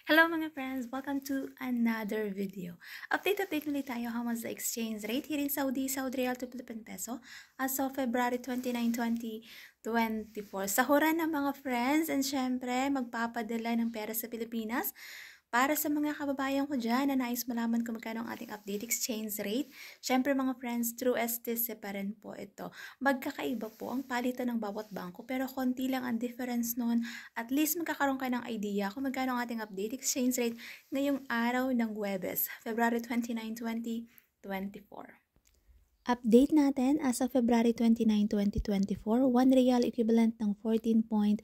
Hello mga friends! Welcome to another video. Update ulit tayo how much the exchange rate here in Saudi Real to Philippine Peso as of February 29, 2024. Sahuran na mga friends and syempre magpapadala ng pera sa Pilipinas. Para sa mga kababayan ko dyan na nais malaman kung magkano ang ating update exchange rate, syempre mga friends, through STC pa rin po ito. Magkakaiba po ang palitan ng bawat bangko pero konti lang ang difference noon. At least magkakaroon ka ng idea kung magkano ang ating update exchange rate ngayong araw ng Huwebes, February 29, 2024. Update natin as of February 29, 2024, 1 real equivalent ng 14.87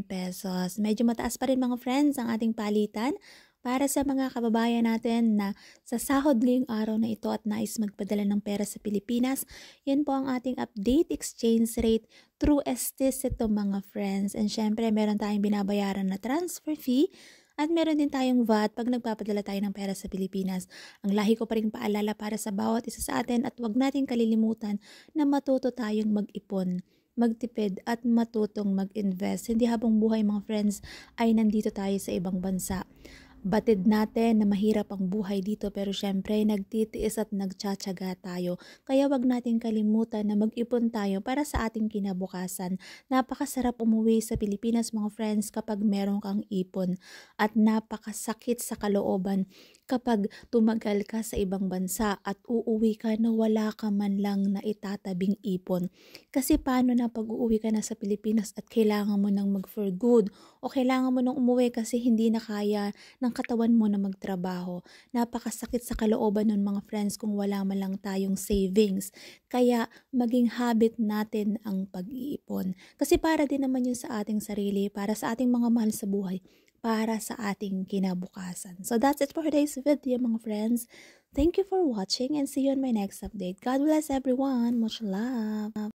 pesos. Medyo mataas pa rin mga friends ang ating palitan para sa mga kababayan natin na sa sahod ngayong araw na ito at nais magpadala ng pera sa Pilipinas. Yan po ang ating update exchange rate through STS ito mga friends. And syempre meron tayong binabayaran na transfer fee at meron din tayong VAT pag nagpapadala tayo ng pera sa Pilipinas. Ang lahi ko pa rin paalala para sa bawat isa sa atin at huwag natin kalilimutan na matuto tayong mag-ipon, magtipid at matutong mag-invest. Hindi habang buhay mga friends ay nandito tayo sa ibang bansa. Batid natin na mahirap ang buhay dito pero syempre nagtitiis at nagtsatsaga tayo. Kaya wag natin kalimutan na mag-ipon tayo para sa ating kinabukasan. Napakasarap umuwi sa Pilipinas mga friends kapag meron kang ipon. At napakasakit sa kalooban kapag tumagal ka sa ibang bansa at uuwi ka na wala ka man lang na itatabing ipon. Kasi paano na pag uuwi ka na sa Pilipinas at kailangan mo nang mag-for good o kailangan mo nang umuwi kasi hindi na kaya ng katawan mo na magtrabaho. Napakasakit sa kalooban nun mga friends kung wala man lang tayong savings. Kaya maging habit natin ang pag-iipon. Kasi para din naman yun sa ating sarili, para sa ating mga mahal sa buhay, para sa ating kinabukasan. So that's it for today's video mga friends. Thank you for watching and see you on my next update. God bless everyone. Much love.